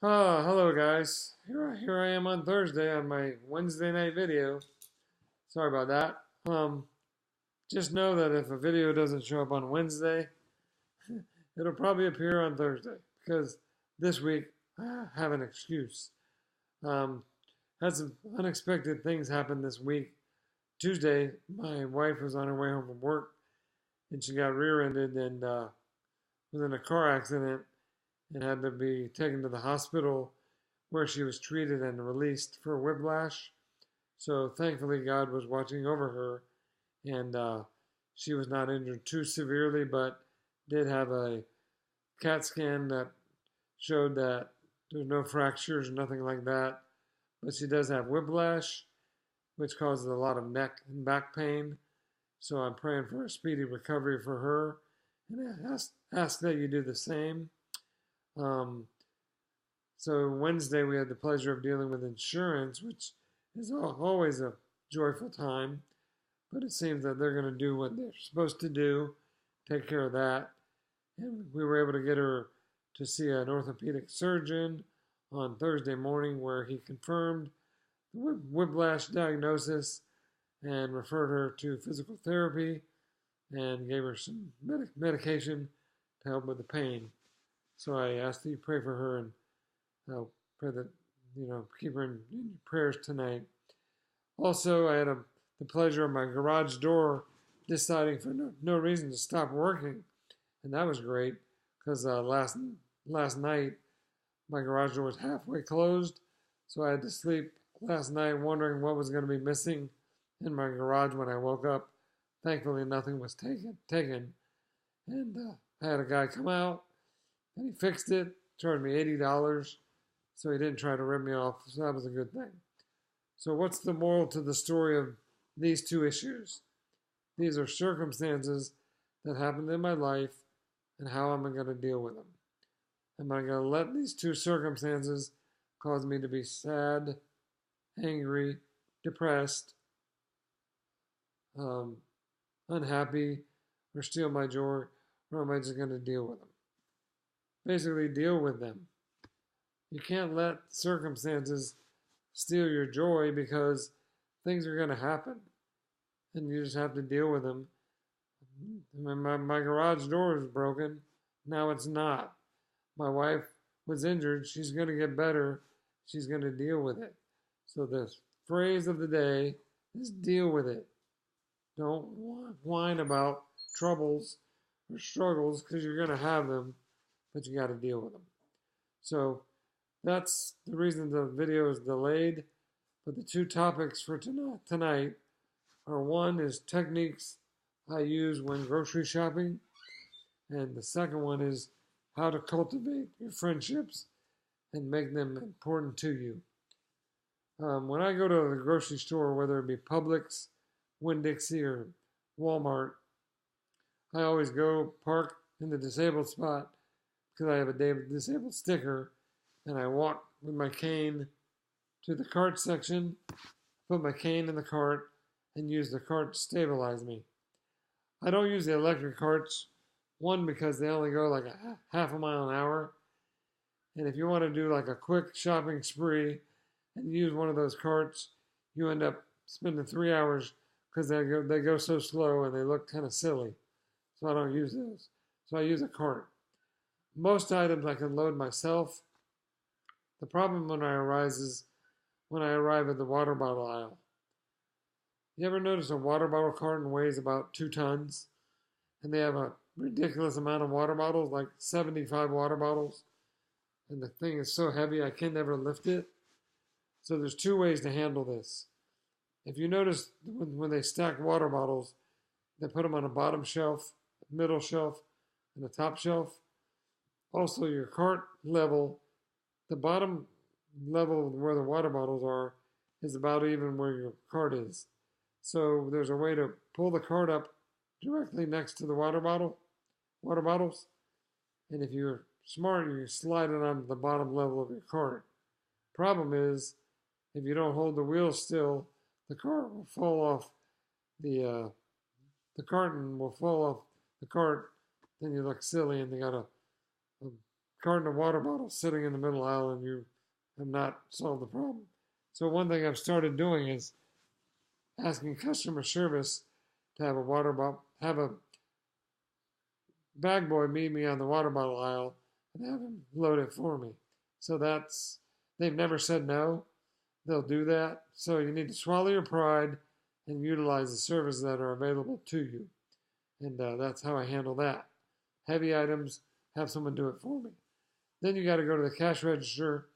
Hello guys. Here I am on Thursday on my Wednesday night video. Sorry about that. Just know that if a video doesn't show up on Wednesday, it'll probably appear on Thursday because this week I have an excuse. Um, had some unexpected things happen this week. Tuesday, my wife was on her way home from work and she got rear-ended and was in a car accident and had to be taken to the hospital where she was treated and released for whiplash. So thankfully, God was watching over her, and she was not injured too severely, but did have a CAT scan that showed that there's no fractures, nothing like that. But she does have whiplash, which causes a lot of neck and back pain. So I'm praying for a speedy recovery for her, and ask that you do the same. So Wednesday we had the pleasure of dealing with insurance, which is always a joyful time, but it seems that they're going to do what they're supposed to do, take care of that. And we were able to get her to see an orthopedic surgeon on Thursday morning where he confirmed the whiplash diagnosis and referred her to physical therapy and gave her some medication to help with the pain. So I ask that you pray for her and pray that, keep her in your prayers tonight. Also, I had the pleasure of my garage door deciding for no reason to stop working. And that was great because last night my garage door was halfway closed. So I had to sleep last night wondering what was going to be missing in my garage when I woke up. Thankfully, nothing was taken. And I had a guy come out and he fixed it, charged me $80. So he didn't try to rip me off, so that was a good thing. So what's the moral to the story of these two issues? These are circumstances that happened in my life, and how am I going to deal with them? Am I going to let these two circumstances cause me to be sad, angry, depressed, unhappy, or steal my joy, or am I just going to deal with them? Basically, deal with them. You can't let circumstances steal your joy because things are going to happen and you just have to deal with them. My garage door is broken. Now it's not. My wife was injured. She's going to get better. She's going to deal with it. So the phrase of the day is deal with it. Don't whine about troubles or struggles because you're going to have them, but you got to deal with them. So that's the reason the video is delayed. But the two topics for tonight are, one is techniques I use when grocery shopping, and the second one is how to cultivate your friendships and make them important to you. When I go to the grocery store, whether it be Publix, Winn-Dixie, or Walmart, I always go park in the disabled spot because I have a disabled sticker, and I walk with my cane to the cart section, put my cane in the cart, and use the cart to stabilize me. I don't use the electric carts, one, because they only go like a half a mile an hour, and if you want to do like a quick shopping spree and use one of those carts, you end up spending 3 hours because they go so slow and they look kind of silly. So I don't use those. So I use a cart. Most items I can load myself. The problem arises when I arrive at the water bottle aisle. You ever notice a water bottle carton weighs about 2 tons? And they have a ridiculous amount of water bottles, like 75 water bottles. And the thing is so heavy I can never lift it. So there's 2 ways to handle this. If you notice when they stack water bottles, they put them on a bottom shelf, middle shelf, and a top shelf. Also, your cart level, the bottom level where the water bottles are is about even where your cart is. So there's a way to pull the cart up directly next to the water bottles. And if you're smart, you can slide it onto the bottom level of your cart. Problem is, if you don't hold the wheel still, the cart will fall off the carton will fall off the cart. Then you look silly and they got a carton of water bottles sitting in the middle aisle and you have not solved the problem. So one thing I've started doing is asking customer service to have a bag boy meet me on the water bottle aisle and have him load it for me. So they've never said no. They'll do that. So you need to swallow your pride and utilize the services that are available to you. And that's how I handle that. Heavy items, have someone do it for me. Then you got to go to the cash register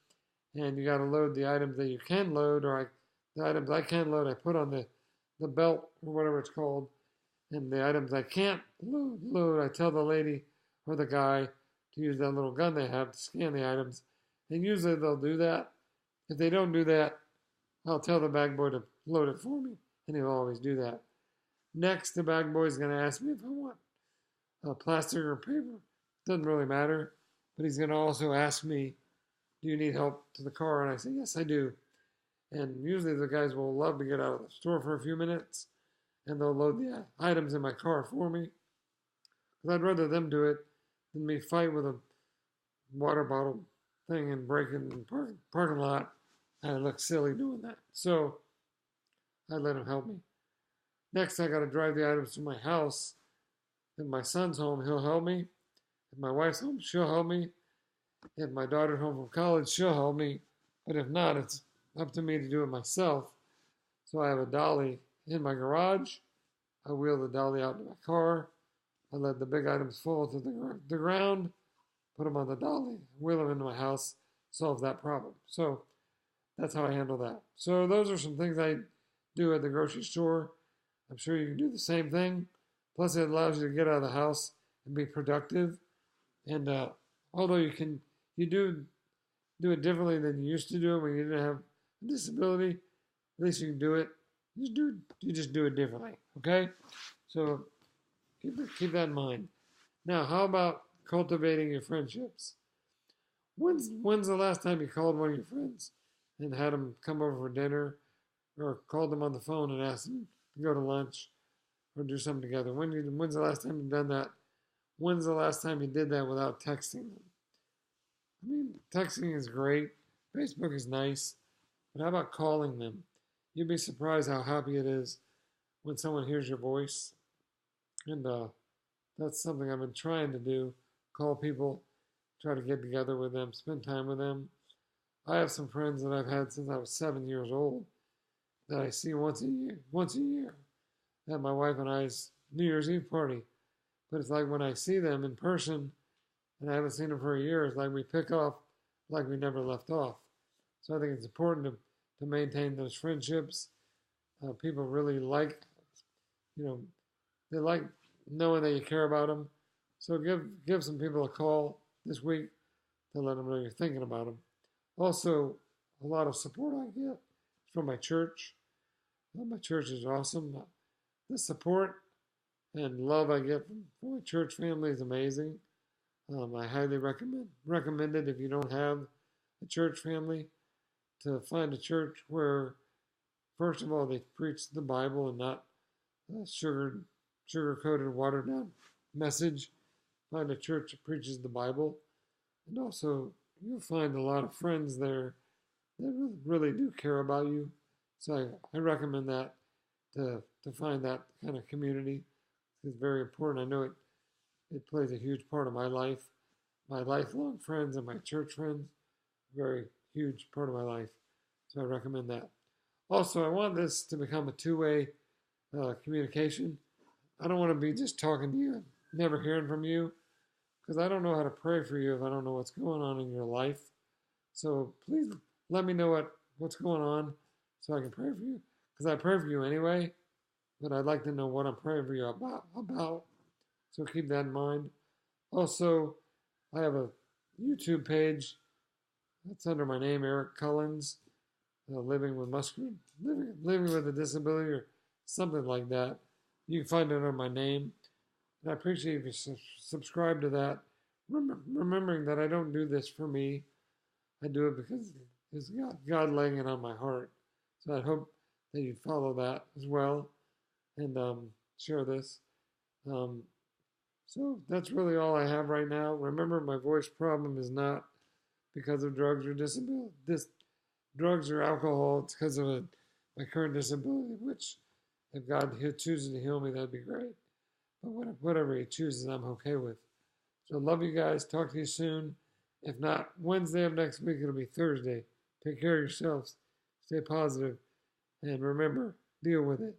and you got to load the items that you can load, or the items I can load, I put on the belt or whatever it's called. And the items I can't load, I tell the lady or the guy to use that little gun they have to scan the items. And usually they'll do that. If they don't do that, I'll tell the bag boy to load it for me. And he'll always do that. Next, the bag boy is going to ask me if I want plastic or paper. Doesn't really matter. But he's going to also ask me, do you need help to the car? And I say, yes, I do. And usually the guys will love to get out of the store for a few minutes and they'll load the items in my car for me. Because I'd rather them do it than me fight with a water bottle thing and break in the parking lot. And I look silly doing that. So I let them help me. Next, I got to drive the items to my house. If my son's home, he'll help me. If my wife's home, she'll help me. If my daughter's home from college, she'll help me. But if not, it's up to me to do it myself. So I have a dolly in my garage. I wheel the dolly out to my car. I let the big items fall to the ground, put them on the dolly, wheel them into my house, solve that problem. So that's how I handle that. So those are some things I do at the grocery store. I'm sure you can do the same thing. Plus, it allows you to get out of the house and be productive. And although you do it differently than you used to do it when you didn't have a disability, at least you can do it. You just do it differently, okay? So keep that in mind. Now, how about cultivating your friendships? When's the last time you called one of your friends and had them come over for dinner, or called them on the phone and asked them to go to lunch or do something together? When's the last time you've done that? When's the last time you did that without texting them? I mean, texting is great. Facebook is nice. But how about calling them? You'd be surprised how happy it is when someone hears your voice. And that's something I've been trying to do. Call people, try to get together with them, spend time with them. I have some friends that I've had since I was 7 years old that I see once a year. At my wife and I's New Year's Eve party. But it's like when I see them in person, and I haven't seen them for a year, it's like we pick up like we never left off. So I think it's important to maintain those friendships. People really like, they like knowing that you care about them. So give some people a call this week to let them know you're thinking about them. Also, a lot of support I get from my church. My church is awesome. The support and love I get from my church family is amazing. I highly recommend it if you don't have a church family, to find a church where, first of all, they preach the Bible and not a sugar-coated, watered-down message. Find a church that preaches the Bible. And also, you'll find a lot of friends there that really do care about you. So I recommend that, to find that kind of community. It's very important. I know it plays a huge part of my life. My lifelong friends and my church friends, very huge part of my life. So I recommend that. Also, I want this to become a two-way communication. I don't want to be just talking to you and never hearing from you, because I don't know how to pray for you if I don't know what's going on in your life. So please let me know what's going on so I can pray for you, because I pray for you anyway, but I'd like to know what I'm praying for you about. So keep that in mind. Also, I have a YouTube page that's under my name, Eric Cullins, living with a disability, or something like that. You can find it under my name. And I appreciate if you subscribe to that. Remembering that I don't do this for me. I do it because it's God laying it on my heart. So I hope that you follow that as well and share this. So that's really all I have right now. Remember, my voice problem is not because of drugs or disability. Drugs or alcohol. It's because of my current disability, which if God chooses to heal me, that'd be great. But whatever He chooses, I'm okay with. So love you guys. Talk to you soon. If not Wednesday of next week, it'll be Thursday. Take care of yourselves. Stay positive. And remember, deal with it.